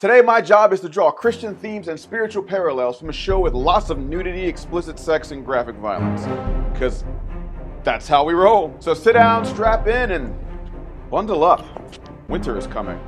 Today my job is to draw Christian themes and spiritual parallels from a show with lots of nudity, explicit sex, and graphic violence. Because that's how we roll. So sit down, strap in, and bundle up. Winter is coming.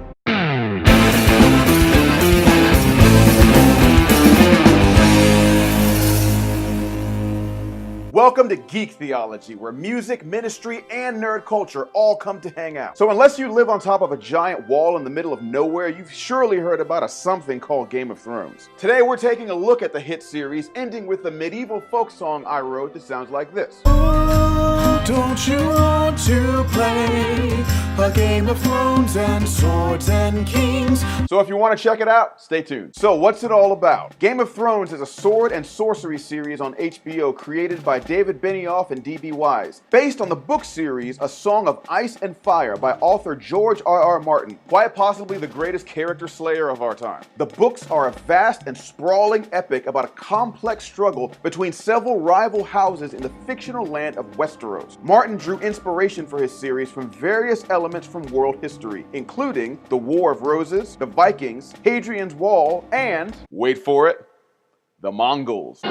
Welcome to Geek Theology, where music, ministry, and nerd culture all come to hang out. So unless you live on top of a giant wall in the middle of nowhere, you've surely heard about a something called Game of Thrones. Today we're taking a look at the hit series, ending with the medieval folk song I wrote that sounds like this. Oh, don't you want to play a Game of Thrones and swords and kings? So if you want to check it out, stay tuned. So what's it all about? Game of Thrones is a sword and sorcery series on HBO created by David Benioff and D.B. Wise, based on the book series A Song of Ice and Fire by author George R.R. Martin, quite possibly the greatest character slayer of our time. The books are a vast and sprawling epic about a complex struggle between several rival houses in the fictional land of Westeros. Martin drew inspiration for his series from various elements from world history, including the War of Roses, the Vikings, Hadrian's Wall, and, wait for it, the Mongols.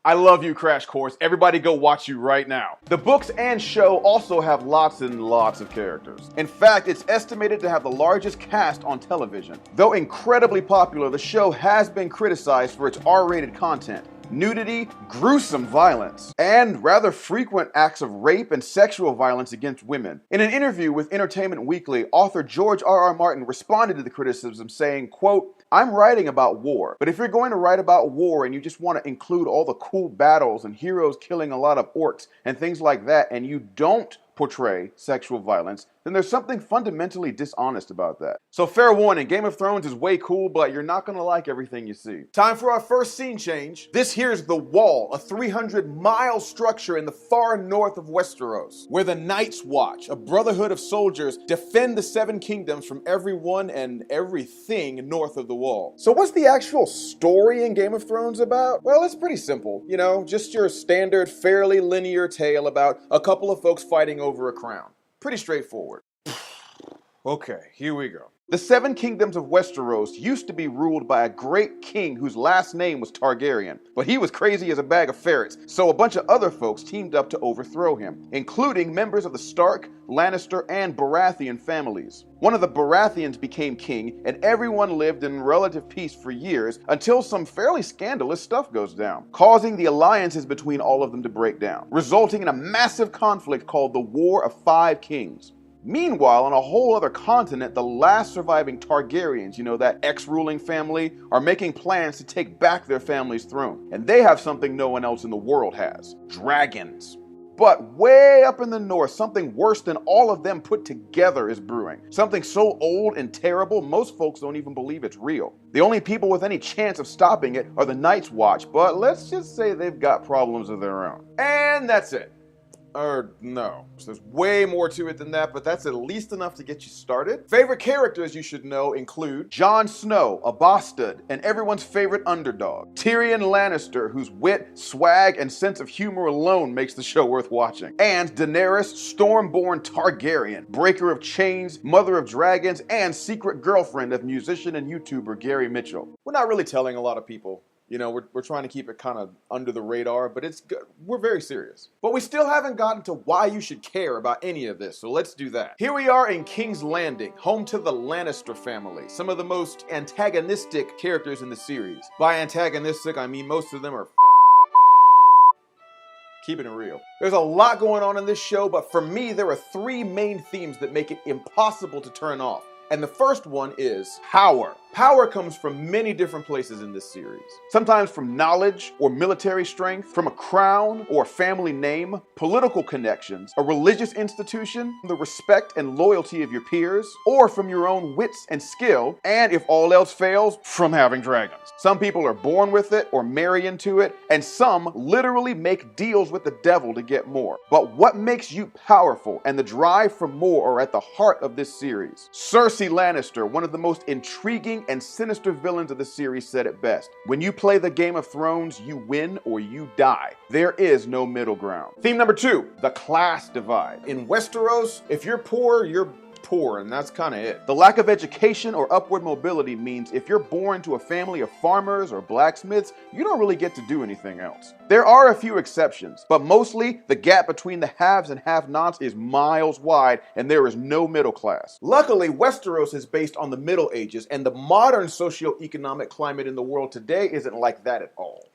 I love you, Crash Course. Everybody go watch you right now. The books and show also have lots and lots of characters. In fact, it's estimated to have the largest cast on television. Though incredibly popular, the show has been criticized for its R-rated content, nudity, gruesome violence, and rather frequent acts of rape and sexual violence against women. In an interview with Entertainment Weekly, author George R.R. Martin responded to the criticism saying, quote, "I'm writing about war, but if you're going to write about war and you just want to include all the cool battles and heroes killing a lot of orcs and things like that, and you don't portray sexual violence, then there's something fundamentally dishonest about that." So fair warning, Game of Thrones is way cool, but you're not gonna like everything you see. Time for our first scene change. This here's the Wall, a 300-mile structure in the far north of Westeros, where the Night's Watch, a brotherhood of soldiers, defend the Seven Kingdoms from everyone and everything north of the Wall. So what's the actual story in Game of Thrones about? Well, it's pretty simple. You know, just your standard, fairly linear tale about a couple of folks fighting over a crown. Pretty straightforward. Okay, here we go. The Seven Kingdoms of Westeros used to be ruled by a great king whose last name was Targaryen, but he was crazy as a bag of ferrets, so a bunch of other folks teamed up to overthrow him, including members of the Stark, Lannister, and Baratheon families. One of the Baratheons became king, and everyone lived in relative peace for years until some fairly scandalous stuff goes down, causing the alliances between all of them to break down, resulting in a massive conflict called the War of Five Kings. Meanwhile, on a whole other continent, the last surviving Targaryens, you know, that ex-ruling family, are making plans to take back their family's throne. And they have something no one else in the world has: dragons. But way up in the north, something worse than all of them put together is brewing. Something so old and terrible, most folks don't even believe it's real. The only people with any chance of stopping it are the Night's Watch, but let's just say they've got problems of their own. And that's it. No. There's way more to it than that, but that's at least enough to get you started. Favorite characters you should know include Jon Snow, a bastard, and everyone's favorite underdog. Tyrion Lannister, whose wit, swag, and sense of humor alone makes the show worth watching. And Daenerys, Stormborn Targaryen, breaker of chains, mother of dragons, and secret girlfriend of musician and YouTuber Gary Mitchell. We're not really telling a lot of people. You know, we're trying to keep it kind of under the radar, but it's good. We're very serious. But we still haven't gotten to why you should care about any of this, so let's do that. Here we are in King's Landing, home to the Lannister family, some of the most antagonistic characters in the series. By antagonistic, I mean most of them are keeping it real. There's a lot going on in this show, but for me, there are three main themes that make it impossible to turn off. And the first one is power. Power comes from many different places in this series. Sometimes from knowledge or military strength, from a crown or a family name, political connections, a religious institution, the respect and loyalty of your peers, or from your own wits and skill, and if all else fails, from having dragons. Some people are born with it or marry into it, and some literally make deals with the devil to get more. But what makes you powerful and the drive for more are at the heart of this series. Cersei Lannister, one of the most intriguing and sinister villains of the series, said it best: when you play the Game of Thrones, you win or you die. There is no middle ground. Theme number 2, the class divide. In Westeros, if you're poor, you're poor, and that's kind of it. The lack of education or upward mobility means if you're born to a family of farmers or blacksmiths, you don't really get to do anything else. There are a few exceptions, but mostly the gap between the haves and have-nots is miles wide, and there is no middle class. Luckily, Westeros is based on the Middle Ages, and the modern socio-economic climate in the world today isn't like that at all.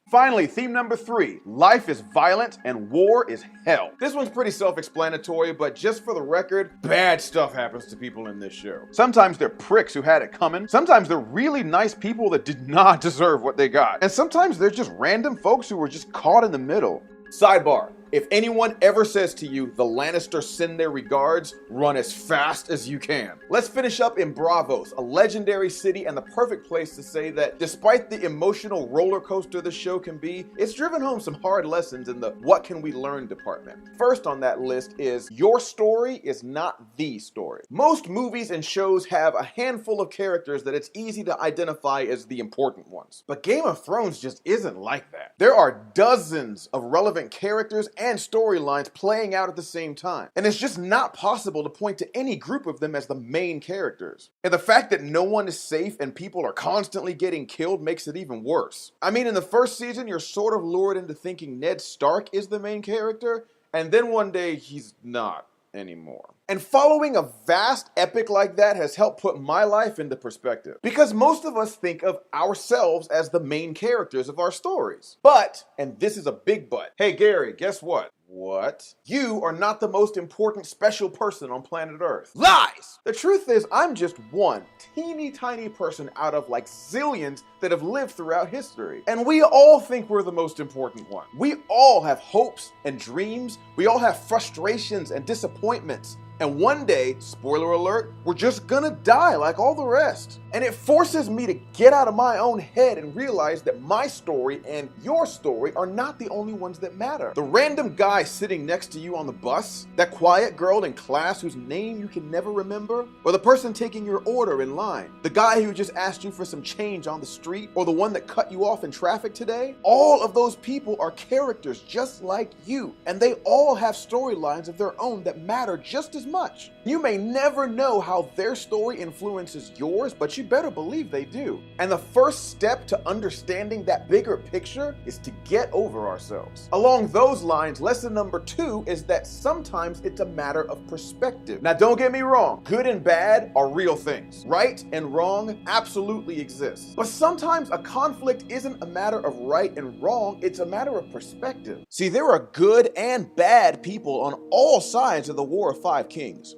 Finally, theme number 3, life is violent and war is hell. This one's pretty self-explanatory, but just for the record, bad stuff happens to people in this show. Sometimes they're pricks who had it coming. Sometimes they're really nice people that did not deserve what they got. And sometimes they're just random folks who were just caught in the middle. Sidebar. If anyone ever says to you, the Lannisters send their regards, run as fast as you can. Let's finish up in Braavos, a legendary city and the perfect place to say that despite the emotional roller coaster the show can be, it's driven home some hard lessons in the what can we learn department. First on that list is your story is not the story. Most movies and shows have a handful of characters that it's easy to identify as the important ones. But Game of Thrones just isn't like that. There are dozens of relevant characters and storylines playing out at the same time. And it's just not possible to point to any group of them as the main characters. And the fact that no one is safe and people are constantly getting killed makes it even worse. I mean, in the first season, you're sort of lured into thinking Ned Stark is the main character, and then one day he's not anymore. And following a vast epic like that has helped put my life into perspective. Because most of us think of ourselves as the main characters of our stories. But, and this is a big but, hey Gary, guess what? What? You are not the most important special person on planet Earth. Lies! The truth is, I'm just one teeny tiny person out of like zillions that have lived throughout history. And we all think we're the most important one. We all have hopes and dreams. We all have frustrations and disappointments. And one day, spoiler alert, we're just gonna die like all the rest. And it forces me to get out of my own head and realize that my story and your story are not the only ones that matter. The random guy sitting next to you on the bus, that quiet girl in class whose name you can never remember, or the person taking your order in line, the guy who just asked you for some change on the street, or the one that cut you off in traffic today, all of those people are characters just like you, and they all have storylines of their own that matter just as much. You may never know how their story influences yours, but you better believe they do. And the first step to understanding that bigger picture is to get over ourselves. Along those lines, lesson number 2 is that sometimes it's a matter of perspective. Now don't get me wrong, good and bad are real things. Right and wrong absolutely exist. But sometimes a conflict isn't a matter of right and wrong, it's a matter of perspective. See, there are good and bad people on all sides of the War of Five Kings.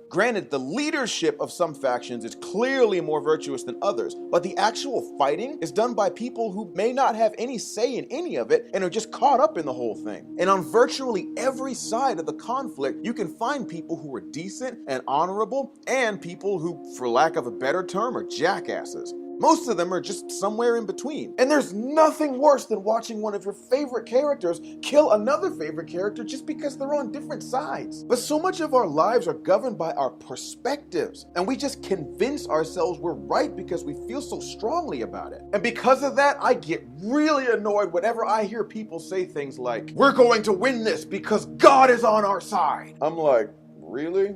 Granted, the leadership of some factions is clearly more virtuous than others, but the actual fighting is done by people who may not have any say in any of it and are just caught up in the whole thing. And on virtually every side of the conflict, you can find people who are decent and honorable and people who, for lack of a better term, are jackasses. Most of them are just somewhere in between. And there's nothing worse than watching one of your favorite characters kill another favorite character just because they're on different sides. But so much of our lives are governed by our perspectives, and we just convince ourselves we're right because we feel so strongly about it. And because of that, I get really annoyed whenever I hear people say things like, "We're going to win this because God is on our side." I'm like, really?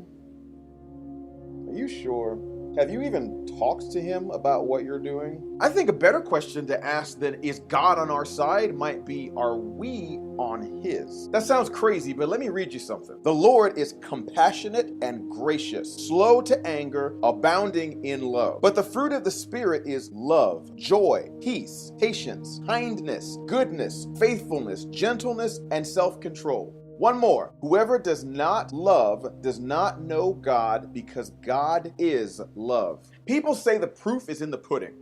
Are you sure? Have you even talked to him about what you're doing? I think a better question to ask than is God on our side might be, are we on his? That sounds crazy, but let me read you something. The Lord is compassionate and gracious, slow to anger, abounding in love. But the fruit of the Spirit is love, joy, peace, patience, kindness, goodness, faithfulness, gentleness, and self-control. One more. Whoever does not love does not know God, because God is love. People say the proof is in the pudding.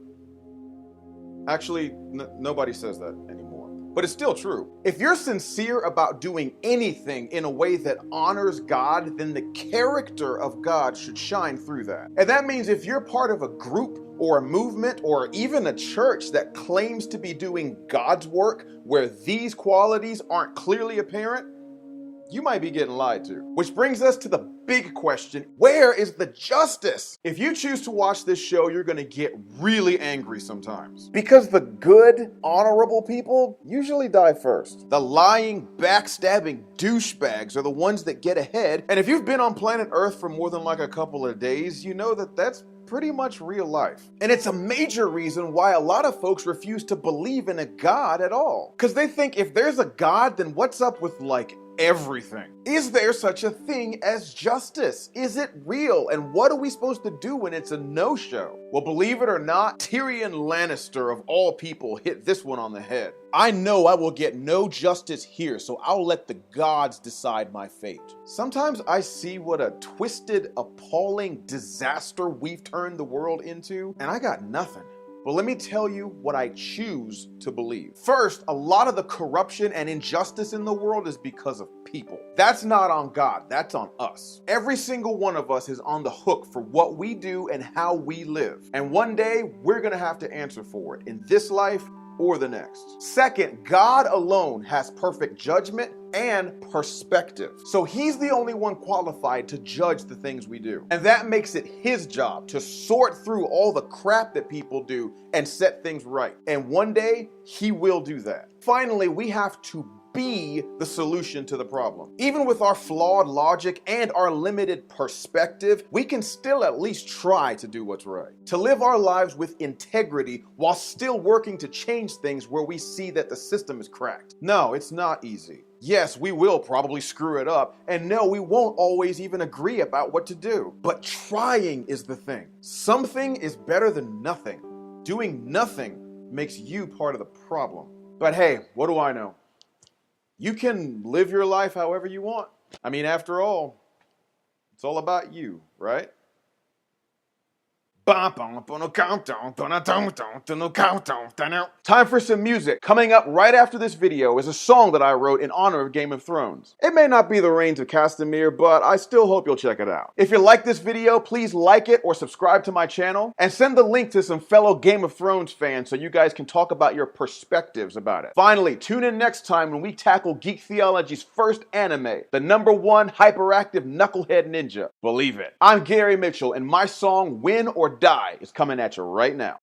Actually, nobody says that anymore. But it's still true. If you're sincere about doing anything in a way that honors God, then the character of God should shine through that. And that means if you're part of a group or a movement or even a church that claims to be doing God's work where these qualities aren't clearly apparent, you might be getting lied to. Which brings us to the big question: where is the justice? If you choose to watch this show, you're gonna get really angry sometimes. Because the good, honorable people usually die first. The lying, backstabbing douchebags are the ones that get ahead, and if you've been on planet Earth for more than like a couple of days, you know that that's pretty much real life. And it's a major reason why a lot of folks refuse to believe in a God at all. Because they think if there's a God, then what's up with like everything? Is there such a thing as justice? Is it real? And what are we supposed to do when it's a no-show? Well, believe it or not, Tyrion Lannister of all people hit this one on the head. I know I will get no justice here, so I'll let the gods decide my fate. Sometimes I see what a twisted, appalling disaster we've turned the world into, and I got nothing. But let me tell you what I choose to believe. First, a lot of the corruption and injustice in the world is because of people. That's not on God, that's on us. Every single one of us is on the hook for what we do and how we live. And one day, we're gonna have to answer for it in this life or the next. Second, God alone has perfect judgment and perspective. So he's the only one qualified to judge the things we do. And that makes it his job to sort through all the crap that people do and set things right. And one day, he will do that. Finally, we have to be the solution to the problem. Even with our flawed logic and our limited perspective, we can still at least try to do what's right. To live our lives with integrity while still working to change things where we see that the system is cracked. No, it's not easy. Yes, we will probably screw it up, and no, we won't always even agree about what to do. But trying is the thing. Something is better than nothing. Doing nothing makes you part of the problem. But hey, what do I know? You can live your life however you want. I mean, after all, it's all about you, right? Time for some music. Coming up right after this video is a song that I wrote in honor of Game of Thrones. It may not be the Reigns of Castamere, but I still hope you'll check it out. If you like this video, please like it or subscribe to my channel, and send the link to some fellow Game of Thrones fans so you guys can talk about your perspectives about it. Finally, tune in next time when we tackle Geek Theology's first anime, the #1 hyperactive knucklehead ninja. Believe it. I'm Gary Mitchell, and my song Win or Die is coming at you right now.